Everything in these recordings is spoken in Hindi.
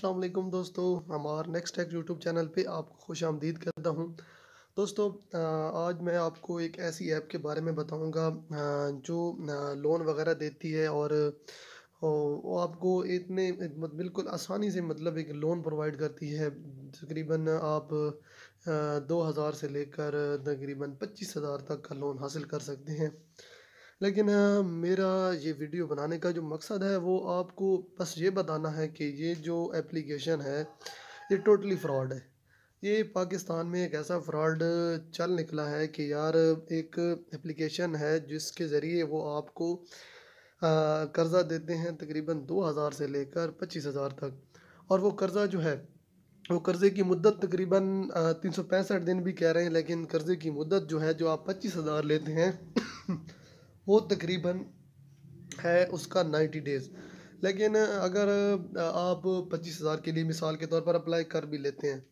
अस्सलाम वालेकुम दोस्तों, हमारे नेक्स्ट टेक यूट्यूब चैनल पे आपको खुश आमदीद करता हूँ। दोस्तों, आज मैं आपको एक ऐसी ऐप के बारे में बताऊँगा जो लोन वगैरह देती है और वो आपको बिल्कुल आसानी से मतलब एक लोन प्रोवाइड करती है। तकरीबन आप 2000 से लेकर तकरीबन 25,000 तक का लोन हासिल कर सकते हैं। लेकिन मेरा ये वीडियो बनाने का जो मकसद है वो आपको बस ये बताना है कि ये जो एप्लीकेशन है ये टोटली फ्रॉड है। ये पाकिस्तान में एक ऐसा फ्रॉड चल निकला है कि यार एक एप्लीकेशन है जिसके ज़रिए वो आपको कर्ज़ा देते हैं तकरीबन 2000 से लेकर 25,000 तक। और वो कर्ज़ा जो है वो कर्ज़े की मुद्दत तकरीबन 365 दिन भी कह रहे हैं, लेकिन कर्ज़े की मुद्दत जो है जो आप 25,000 लेते हैं वो तकरीबन है उसका 90 डेज़। लेकिन अगर आप 25,000 के लिए मिसाल के तौर पर अप्लाई कर भी लेते हैं।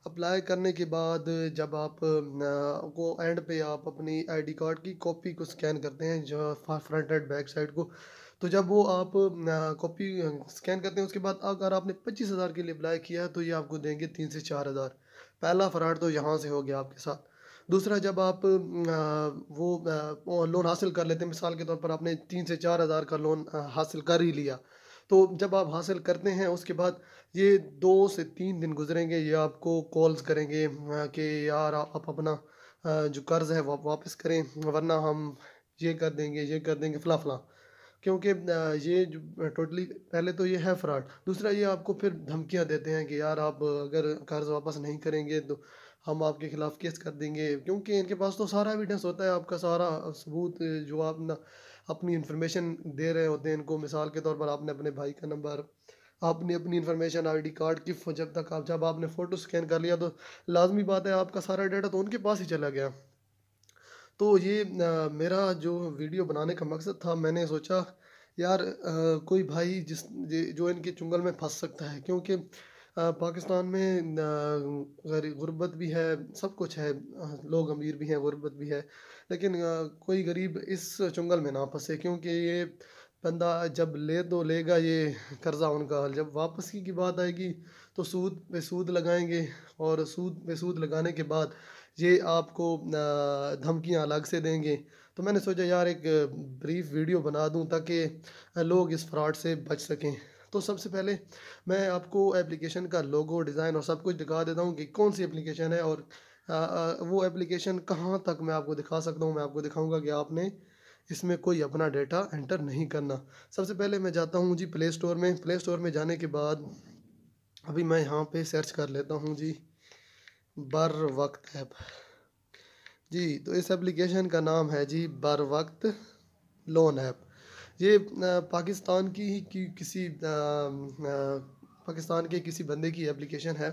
अप्लाई करने के बाद जब आप को एंड पे आप अपनी आईडी कार्ड की कॉपी को स्कैन करते हैं जो फ्रंट एंड बैक साइड को, तो जब वो आप कॉपी स्कैन करते हैं उसके बाद अगर आपने 25,000 के लिए अप्लाई किया है तो ये आपको देंगे 3 से 4 हज़ार। पहला फ्रॉड तो यहाँ से हो गया आपके साथ। दूसरा, जब आप वो लोन हासिल कर लेते हैं, मिसाल के तौर पर आपने 3 से 4 हज़ार का लोन हासिल कर ही लिया, तो जब आप हासिल करते हैं उसके बाद ये 2 से 3 दिन गुजरेंगे, ये आपको कॉल्स करेंगे कि यार आप अपना जो कर्ज़ है वो आप वापस करें, वरना हम ये कर देंगे फला फला। क्योंकि ये जो टोटली पहले तो ये है फ्रॉड। दूसरा, ये आपको फिर धमकियाँ देते हैं कि यार आप अगर कर्ज़ वापस नहीं करेंगे तो हम आपके खिलाफ़ केस कर देंगे, क्योंकि इनके पास तो सारा एविडेंस होता है, आपका सारा सबूत जो आप ना अपनी इन्फॉर्मेशन दे रहे होते हैं इनको। मिसाल के तौर पर आपने अपने भाई का नंबर, आपने अपनी इन्फॉर्मेशन आईडी कार्ड की जब आपने फ़ोटो स्कैन कर लिया तो लाज़मी बात है आपका सारा डाटा तो उनके पास ही चला गया। तो ये मेरा जो वीडियो बनाने का मकसद था, मैंने सोचा यार कोई भाई जो इनके चुंगल में फंस सकता है, क्योंकि पाकिस्तान में गुर्बत भी है, सब कुछ है, लोग अमीर भी हैं, गुर्बत भी है, लेकिन कोई गरीब इस चुंगल में ना फंसे, क्योंकि ये बंदा जब ले तो लेगा ये कर्ज़ा उनका, जब वापसी की बात आएगी तो सूद पे सूद लगाएंगे, और सूद पे सूद लगाने के बाद ये आपको धमकियाँ अलग से देंगे। तो मैंने सोचा यार एक ब्रीफ वीडियो बना दूं ताकि लोग इस फ्रॉड से बच सकें। तो सबसे पहले मैं आपको एप्लीकेशन का लोगो, डिज़ाइन और सब कुछ दिखा देता हूँ कि कौन सी एप्लीकेशन है, और वो एप्लीकेशन कहाँ तक मैं आपको दिखा सकता हूँ। मैं आपको दिखाऊंगा कि आपने इसमें कोई अपना डेटा एंटर नहीं करना। सबसे पहले मैं जाता हूँ जी प्ले स्टोर में। प्ले स्टोर में जाने के बाद अभी मैं यहाँ पे सर्च कर लेता हूँ जी, बर वक्त ऐप जी। तो इस एप्लीकेशन का नाम है जी बर वक्त लोन ऐप। ये पाकिस्तान की ही पाकिस्तान के किसी बंदे की एप्लीकेशन है।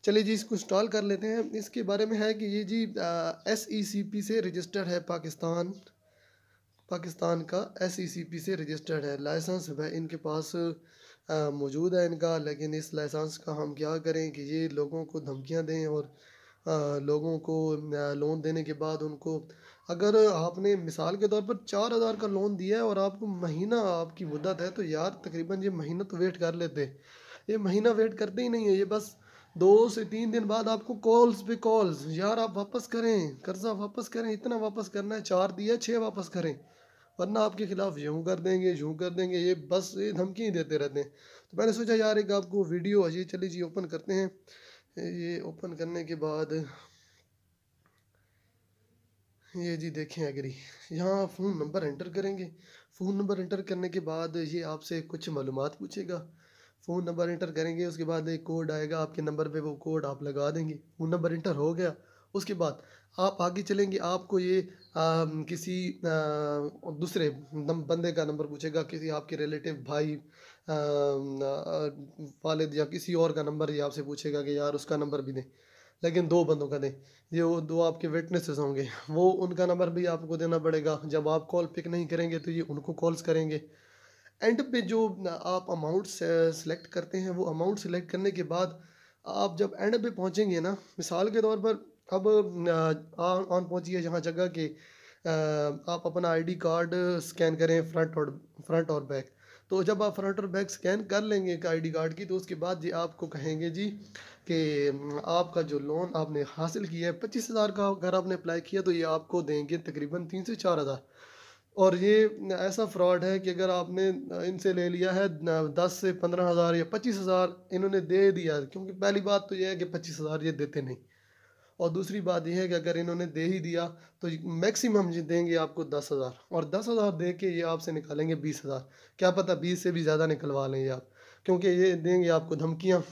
चलिए जी इसको इंस्टॉल कर लेते हैं। इसके बारे में है कि ये जी SECP से रजिस्टर्ड है, पाकिस्तान का SECP से रजिस्टर्ड है, लाइसेंस है इनके पास मौजूद है इनका। लेकिन इस लाइसेंस का हम क्या करें कि ये लोगों को धमकियां दें और लोगों को लोन देने के बाद उनको, अगर आपने मिसाल के तौर पर 4 हज़ार का लोन दिया है और आपको महीना आपकी मुद्दत है, तो यार तकरीबन ये महीना तो वेट कर लेते। ये महीना वेट करते ही नहीं है, ये बस 2 से 3 दिन बाद आपको कॉल्स पे कॉल्स, यार आप वापस करें, कर्जा वापस करें, इतना वापस करना है, 4 दिया 6 वापस करें, वरना आपके खिलाफ यूँ कर देंगे, यूँ कर देंगे। ये बस ये धमकी ही देते रहते हैं। तो मैंने सोचा यार एक आपको वीडियो ये चलिए जी ओपन करते हैं। ये ओपन करने के बाद ये जी देखें एग्री, यहाँ फ़ोन नंबर एंटर करेंगे। फ़ोन नंबर एंटर करने के बाद ये आपसे कुछ मालूमात पूछेगा। फ़ोन नंबर एंटर करेंगे, उसके बाद एक कोड आएगा आपके नंबर पे, वो कोड आप लगा देंगे। फ़ोन नंबर एंटर हो गया, उसके बाद आप आगे चलेंगे, आपको ये किसी दूसरे बंदे का नंबर पूछेगा, किसी आपके रिलेटिव भाई वालिद या किसी और का नंबर ये आपसे पूछेगा कि यार उसका नंबर भी दें, लेकिन 2 बंदों का दें। ये वो 2 आपके विटनेसेस होंगे, वो उनका नंबर भी आपको देना पड़ेगा। जब आप कॉल पिक नहीं करेंगे तो ये उनको कॉल्स करेंगे। एंड पे जो आप अमाउंट सेलेक्ट करते हैं, वो अमाउंट सेलेक्ट करने के बाद आप जब एंड पे पहुंचेंगे ना, मिसाल के तौर पर अब ऑन पहुंचिए जहाँ जगह के आप अपना आईडी कार्ड स्कैन करें फ्रंट और बैक। तो जब आप फ्रंट और बैक स्कैन कर लेंगे एक आईडी कार्ड की, तो उसके बाद जी आपको कहेंगे जी कि आपका जो लोन आपने हासिल किया है 25,000 का अगर आपने अप्लाई किया, तो ये आपको देंगे तकरीबन 3 से 4 हज़ार। और ये ऐसा फ्रॉड है कि अगर आपने इनसे ले लिया है 10 से 15 हज़ार या 25 हज़ार इन्होंने दे दिया, क्योंकि पहली बात तो ये है कि 25 हज़ार ये देते नहीं, और दूसरी बात यह है कि अगर इन्होंने दे ही दिया तो मैक्सिमम जी देंगे आपको 10 हज़ार, और 10 हज़ार दे के ये आपसे निकालेंगे 20 हज़ार। क्या पता 20 से भी ज़्यादा निकलवा लें ये आप, क्योंकि ये देंगे आपको धमकियाँ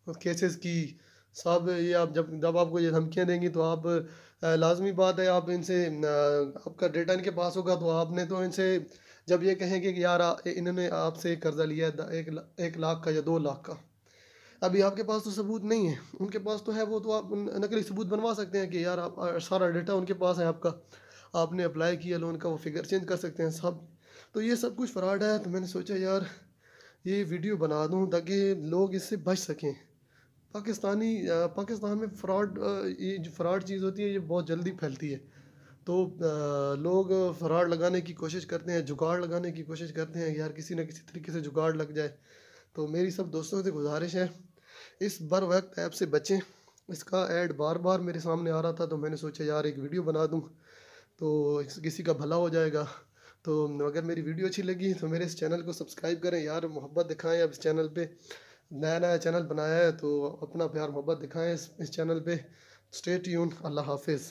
केसेस की। सब ये आप जब जब आपको ये धमकियाँ देंगी तो आप लाजमी बात है आप इनसे आपका डेटा इनके पास होगा, तो आपने तो इनसे जब ये कहेंगे कि यार इन्होंने आपसे कर्जा लिया है 1 लाख का या 2 लाख का, अभी आपके पास तो सबूत नहीं है, उनके पास तो है, वो तो आप नकली सबूत बनवा सकते हैं कि यार आप सारा डेटा उनके पास है आपका, आपने अप्लाई किया लोन का, वो फिगर चेंज कर सकते हैं सब। तो ये सब कुछ फ्रॉड है, तो मैंने सोचा यार ये वीडियो बना दूं ताकि लोग इससे बच सकें। पाकिस्तान में फ्रॉड, ये जो फ्रॉड चीज़ होती है ये बहुत जल्दी फैलती है। तो लोग फ्रॉड लगाने की कोशिश करते हैं, जुगाड़ लगाने की कोशिश करते हैं, यार किसी न किसी तरीके से जुगाड़ लग जाए। तो मेरी सब दोस्तों से गुजारिश है, इस बर वक्त ऐप से बचें। इसका ऐड बार बार मेरे सामने आ रहा था, तो मैंने सोचा यार एक वीडियो बना दूं तो किसी का भला हो जाएगा। तो अगर मेरी वीडियो अच्छी लगी तो मेरे इस चैनल को सब्सक्राइब करें यार, मोहब्बत दिखाएं। अब इस चैनल पे नया नया चैनल बनाया है, तो अपना प्यार मोहब्बत दिखाएं इस चैनल पे। Stay tune. अल्लाह हाफिज़।